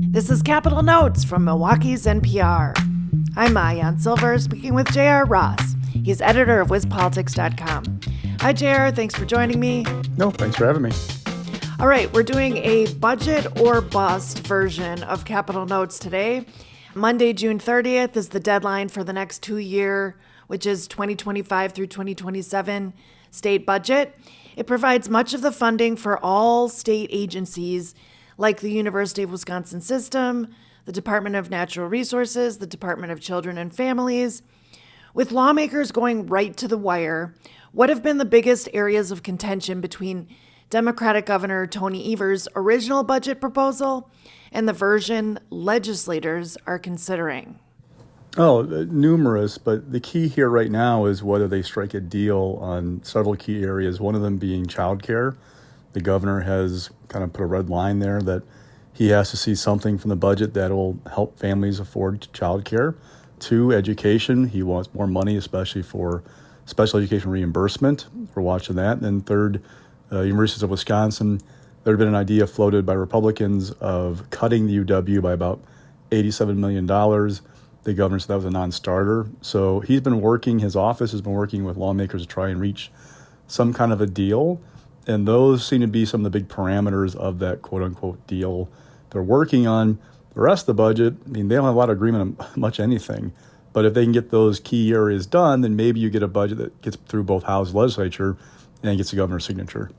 This is Capital Notes from Milwaukee's NPR. I'm Maayan Silver, speaking with J.R. Ross. He's editor of WizPolitics.com. Hi, J.R. Thanks for joining me. No, thanks for having me. All right, we're doing a budget or bust version of Capital Notes today. Monday, June 30th is the deadline for the next 2-year, which is 2025 through 2027, state budget. It provides much of the funding for all state agencies like the University of Wisconsin System, the Department of Natural Resources, the Department of Children and Families. With lawmakers going right to the wire, what have been the biggest areas of contention between Democratic Governor Tony Evers' original budget proposal and the version legislators are considering? Numerous, but the key here right now is whether they strike a deal on several key areas, one of them being childcare. The governor has kind of put a red line there that he has to see something from the budget that will help families afford childcare. 2, education. He wants more money, especially for special education reimbursement. We're watching that. And then 3rd, Universities of Wisconsin. There had been an idea floated by Republicans of cutting the UW by about $87 million. The governor said that was a non-starter. So his office has been working with lawmakers to try and reach some kind of a deal. And those seem to be some of the big parameters of that quote-unquote deal they're working on. The rest of the budget, they don't have a lot of agreement on much anything. But if they can get those key areas done, then maybe you get a budget that gets through both House legislature and gets the governor's signature.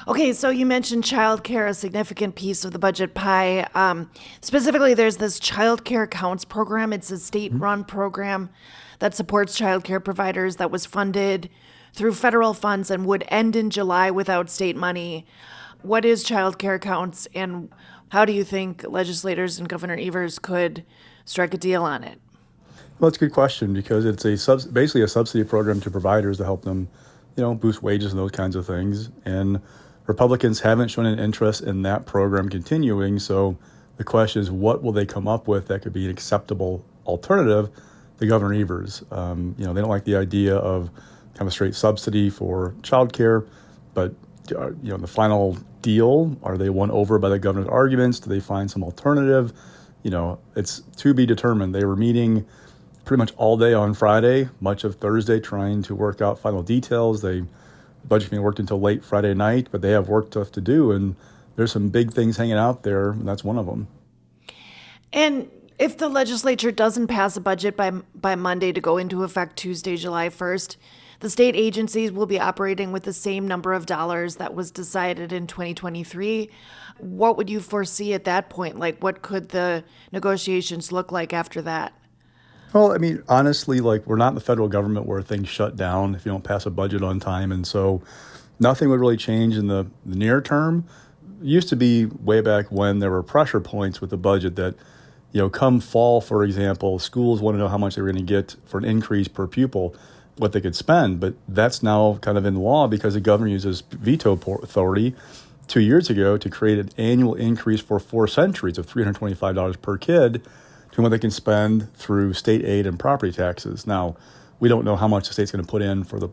Okay, so you mentioned childcare, a significant piece of the budget pie. Specifically, there's this Child Care Counts program. It's a state-run program that supports childcare providers that was funded through federal funds and would end in July without state money. What is Child Care Counts, and how do you think legislators and Governor Evers could strike a deal on it? Well, that's a good question because it's basically a subsidy program to providers to help them, boost wages and those kinds of things. And Republicans haven't shown an interest in that program continuing. So the question is, what will they come up with that could be an acceptable alternative to Governor Evers? They don't like the idea of kind of a straight subsidy for childcare, but the final deal, are they won over by the governor's arguments? Do they find some alternative? It's to be determined. They were meeting pretty much all day on Friday, much of Thursday, trying to work out final details. The budget meeting worked until late Friday night, but they have work stuff to do, and there's some big things hanging out there, and that's one of them. And if the legislature doesn't pass a budget by Monday to go into effect Tuesday, July 1st, the state agencies will be operating with the same number of dollars that was decided in 2023. What would you foresee at that point? What could the negotiations look like after that? Well, honestly, we're not in the federal government where things shut down if you don't pass a budget on time. And so nothing would really change in the near term. It used to be way back when there were pressure points with the budget that, come fall, for example, schools want to know how much they were going to get for an increase per pupil, what they could spend. But that's now kind of in law because the governor uses veto authority 2 years ago to create an annual increase for 4 centuries of $325 per kid to what they can spend through state aid and property taxes. Now, we don't know how much the state's going to put in for the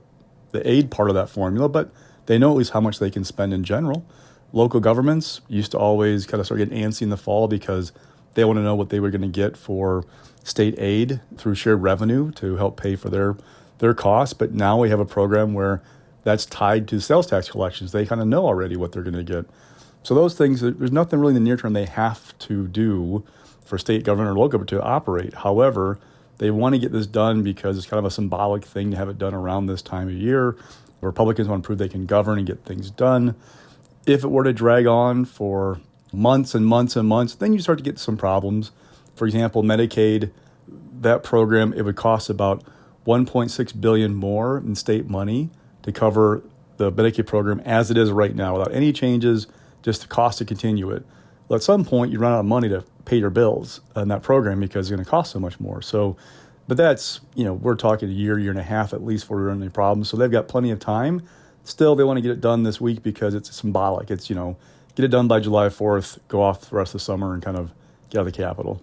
aid part of that formula, but they know at least how much they can spend in general. Local governments used to always kind of start getting antsy in the fall because they want to know what they were going to get for state aid through shared revenue to help pay for their costs. But now we have a program where that's tied to sales tax collections. They kind of know already what they're going to get. So those things, there's nothing really in the near term they have to do for state government or local government to operate. However, they want to get this done because it's kind of a symbolic thing to have it done around this time of year. Republicans want to prove they can govern and get things done. If it were to drag on for months and months and months, then you start to get some problems. For example, Medicaid, that program, it would cost about $1.6 billion more in state money to cover the Medicaid program as it is right now without any changes, just the cost to continue it. Well, at some point, you run out of money to pay your bills in that program because it's going to cost so much more. So, but that's, we're talking a year and a half at least before we run any problems. So they've got plenty of time. Still, they want to get it done this week because it's symbolic. It's, get it done by July 4th, go off the rest of the summer and kind of get out of the Capitol.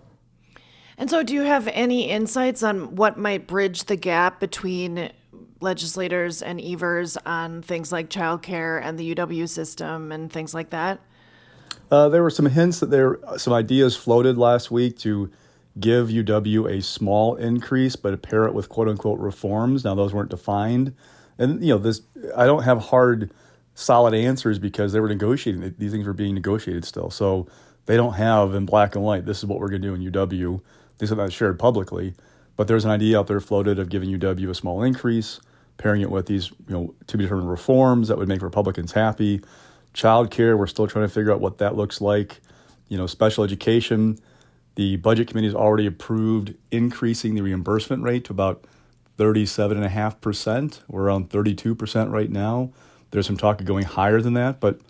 And so do you have any insights on what might bridge the gap between legislators and Evers on things like childcare and the UW system and things like that? There were some hints that some ideas floated last week to give UW a small increase, but pair it with quote unquote reforms. Now those weren't defined, and this I don't have hard, solid answers because they were negotiating. These things were being negotiated still, so they don't have in black and white. This is what we're going to do in UW. This is not shared publicly, but there's an idea out there floated of giving UW a small increase, pairing it with these to be determined reforms that would make Republicans happy. Child care, we're still trying to figure out what that looks like. Special education, the Budget Committee has already approved increasing the reimbursement rate to about 37.5%. We're around 32% right now. There's some talk of going higher than that, but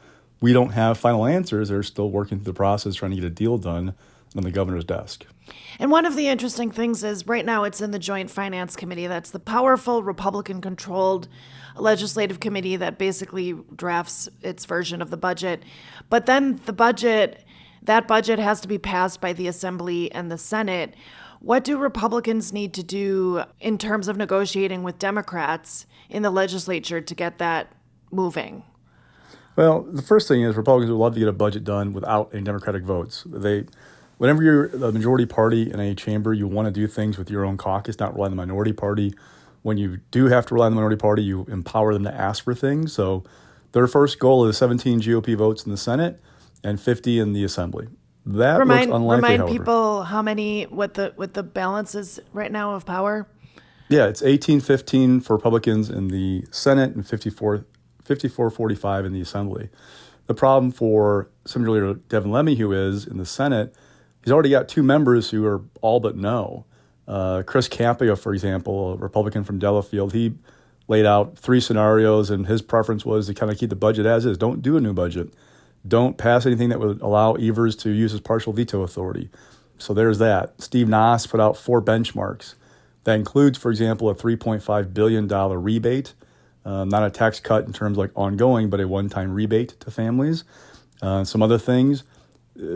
we don't have final answers. They're still working through the process, trying to get a deal done on the governor's desk. And one of the interesting things is right now it's in the Joint Finance Committee. That's the powerful Republican-controlled legislative committee that basically drafts its version of the budget. But then that budget has to be passed by the Assembly and the Senate. What do Republicans need to do in terms of negotiating with Democrats in the legislature to get that moving? Well, the first thing is Republicans would love to get a budget done without any Democratic votes. Whenever you're the majority party in a chamber, you want to do things with your own caucus, not rely on the minority party. When you do have to rely on the minority party, you empower them to ask for things. So their first goal is 17 GOP votes in the Senate and 50 in the Assembly. That looks unlikely, Remind however. people what the balance is right now of power? Yeah, it's 18-15 for Republicans in the Senate and 54-45 in the Assembly. The problem for Senator Leader Devin LeMahieu is in the Senate, he's already got two members who are all but no. Chris Campea, for example, a Republican from Delafield, he laid out three scenarios, and his preference was to kind of keep the budget as is. Don't do a new budget. Don't pass anything that would allow Evers to use his partial veto authority. So there's that. Steve Noss put out 4 benchmarks. That includes, for example, a $3.5 billion rebate, not a tax cut in terms like ongoing, but a one-time rebate to families. Some other things.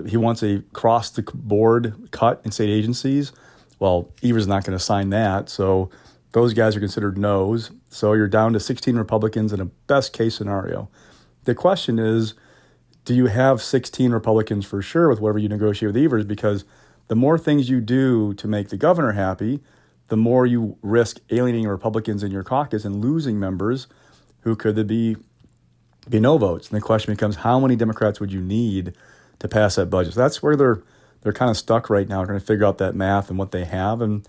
He wants a cross-the-board cut in state agencies. Well, Evers is not going to sign that, so those guys are considered no's. So you're down to 16 Republicans in a best-case scenario. The question is, do you have 16 Republicans for sure with whatever you negotiate with Evers? Because the more things you do to make the governor happy, the more you risk alienating Republicans in your caucus and losing members who could be no votes. And the question becomes, how many Democrats would you need to pass that budget? So that's where they're kind of stuck right now, trying to figure out that math and what they have. And,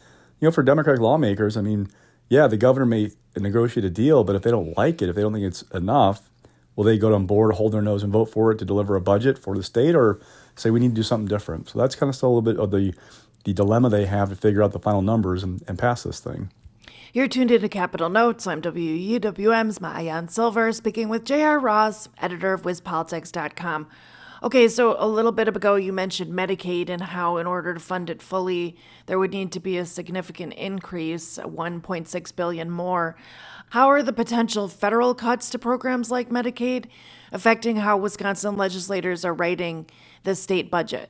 for Democratic lawmakers, the governor may negotiate a deal, but if they don't like it, if they don't think it's enough, will they go on board, hold their nose and vote for it to deliver a budget for the state, or say we need to do something different? So that's kind of still a little bit of the dilemma they have to figure out the final numbers and pass this thing. You're tuned into Capital Notes. I'm WUWM's Maayan Silver, speaking with J.R. Ross, editor of WizPolitics.com. Okay, so a little bit ago you mentioned Medicaid and how in order to fund it fully, there would need to be a significant increase, $1.6 billion more. How are the potential federal cuts to programs like Medicaid affecting how Wisconsin legislators are writing the state budget?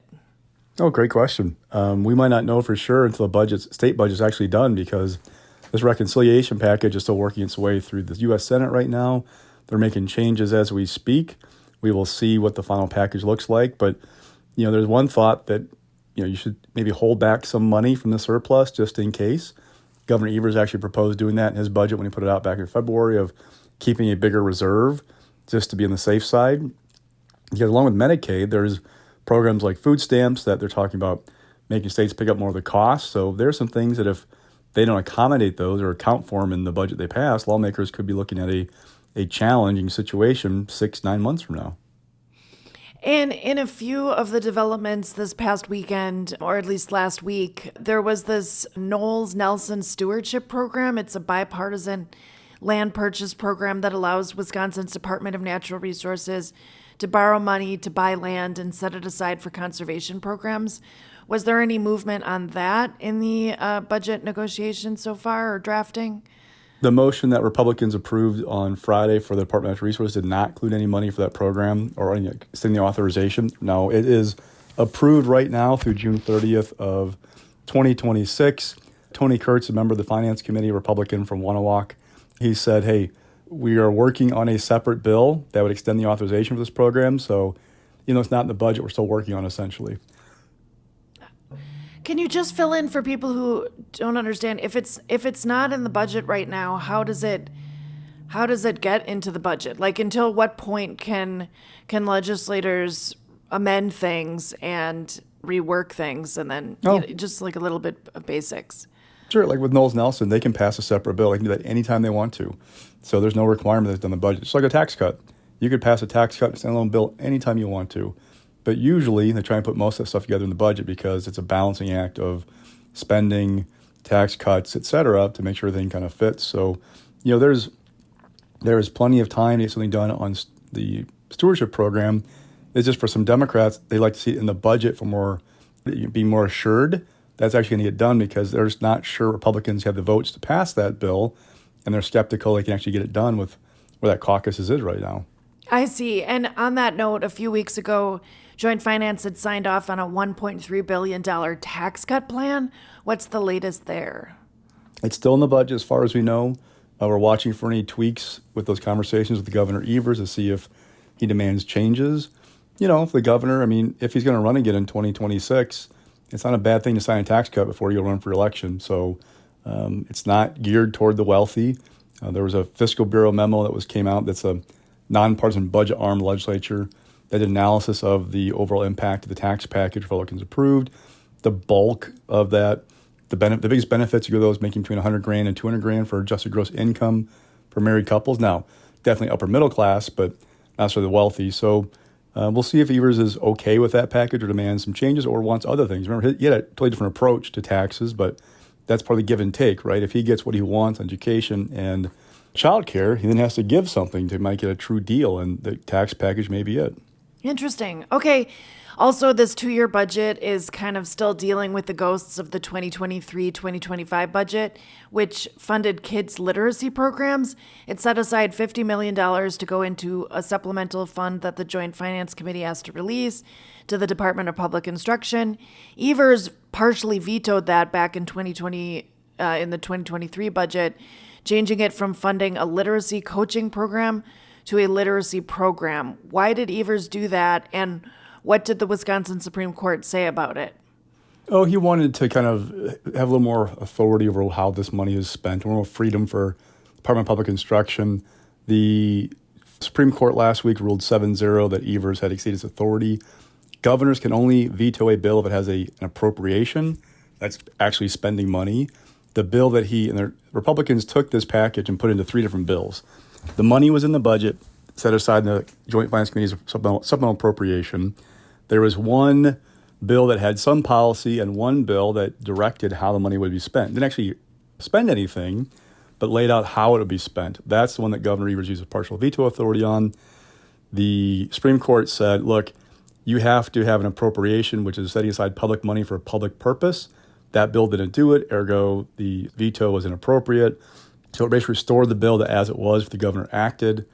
Oh, great question. We might not know for sure until the state budget's actually done, because this reconciliation package is still working its way through the U.S. Senate right now. They're making changes as we speak. We will see what the final package looks like. But, there's one thought that, you should maybe hold back some money from the surplus just in case. Governor Evers actually proposed doing that in his budget when he put it out back in February, of keeping a bigger reserve just to be on the safe side. Because along with Medicaid, there's programs like food stamps that they're talking about making states pick up more of the cost. So there's some things that if they don't accommodate those or account for them in the budget they pass, lawmakers could be looking at a challenging situation 6-9 months from now. And in a few of the developments this past weekend, or at least last week, there was this Knowles-Nelson Stewardship Program. It's a bipartisan land purchase program that allows Wisconsin's Department of Natural Resources to borrow money to buy land and set it aside for conservation programs. Was there any movement on that in the budget negotiations so far, or drafting? The motion that Republicans approved on Friday for the Department of Natural Resources did not include any money for that program or any extending the authorization. No, it is approved right now through June 30th of 2026. Tony Kurtz, a member of the Finance Committee, a Republican from Wanawak, he said, hey, we are working on a separate bill that would extend the authorization for this program. So it's not in the budget, we're still working on essentially. Can you just fill in for people who don't understand, if it's not in the budget right now, how does it get into the budget? Like, until what point can legislators amend things and rework things, and then just like a little bit of basics? Sure, like with Knowles Nelson, they can pass a separate bill. They can do that anytime they want to. So there's no requirement that's done in the budget. It's like a tax cut. You could pass a tax cut, standalone bill anytime you want to. But usually they try and put most of that stuff together in the budget because it's a balancing act of spending, tax cuts, et cetera, to make sure everything kind of fits. So, there is plenty of time to get something done on the stewardship program. It's just for some Democrats, they like to see it in the budget for being more assured that's actually going to get done, because they're just not sure Republicans have the votes to pass that bill, and they're skeptical they can actually get it done with where that caucus is right now. I see. And on that note, a few weeks ago, Joint Finance had signed off on a $1.3 billion tax cut plan. What's the latest there? It's still in the budget as far as we know. We're watching for any tweaks with those conversations with Governor Evers to see if he demands changes. If the governor, if he's going to run again in 2026, it's not a bad thing to sign a tax cut before you run for election. So it's not geared toward the wealthy. There was a Fiscal Bureau memo that came out that's a nonpartisan budget arm legislature that did analysis of the overall impact of the tax package Republicans approved. The bulk of that, the biggest benefits are those making between $100,000 and $200,000 for adjusted gross income for married couples. Now, definitely upper middle class, but not necessarily the wealthy. So we'll see if Evers is okay with that package or demands some changes or wants other things. Remember, he had a totally different approach to taxes, but that's part of the give and take, right? If he gets what he wants, education and childcare, he then has to give something to make it a true deal, and the tax package may be it. Interesting. Okay. Also, this 2-year budget is kind of still dealing with the ghosts of the 2023-2025 budget, which funded kids' literacy programs. It set aside $50 million to go into a supplemental fund that the Joint Finance Committee has to release to the Department of Public Instruction. Evers partially vetoed that back in 2020, in the 2023 budget, changing it from funding a literacy coaching program to a literacy program. Why did Evers do that, and what did the Wisconsin Supreme Court say about it? Oh, he wanted to kind of have a little more authority over how this money is spent, more freedom for Department of Public Instruction. The Supreme Court last week ruled 7-0 that Evers had exceeded his authority. Governors can only veto a bill if it has an appropriation. That's actually spending money. The bill that and the Republicans took this package and put it into 3 different bills. The money was in the budget, set aside in the Joint Finance Committee's supplemental appropriation. There was one bill that had some policy and one bill that directed how the money would be spent. Didn't actually spend anything, but laid out how it would be spent. That's the one that Governor Evers used partial veto authority on. The Supreme Court said, look, you have to have an appropriation, which is setting aside public money for a public purpose. That bill didn't do it, ergo the veto was inappropriate. So it basically restored the bill to as it was if the governor acted.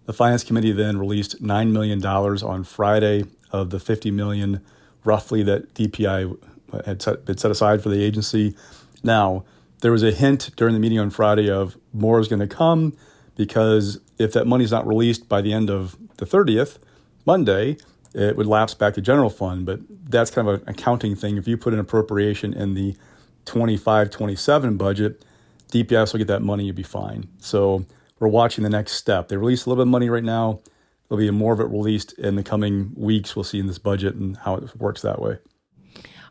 The Finance Committee then released $9 million on Friday of the $50 million roughly that DPI had set aside for the agency. Now, there was a hint during the meeting on Friday of more is going to come, because if that money is not released by the end of the 30th, Monday, it would lapse back to general fund. But that's kind of an accounting thing. If you put an appropriation in the 25-27 budget, DPI will still get that money, you'd be fine. So we're watching the next step. They released a little bit of money right now. There'll be more of it released in the coming weeks. We'll see in this budget and how it works that way.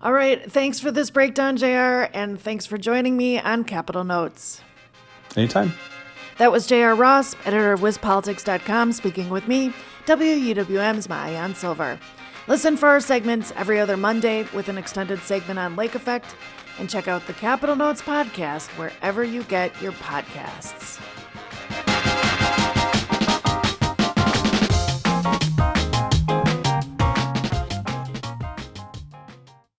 All right. Thanks for this breakdown, JR, and thanks for joining me on Capital Notes. Anytime. That was JR Ross, editor of WisPolitics.com, speaking with me, WUWM's Maayan Silver. Listen for our segments every other Monday with an extended segment on lake effect, and check out the Capital Notes podcast wherever you get your podcasts.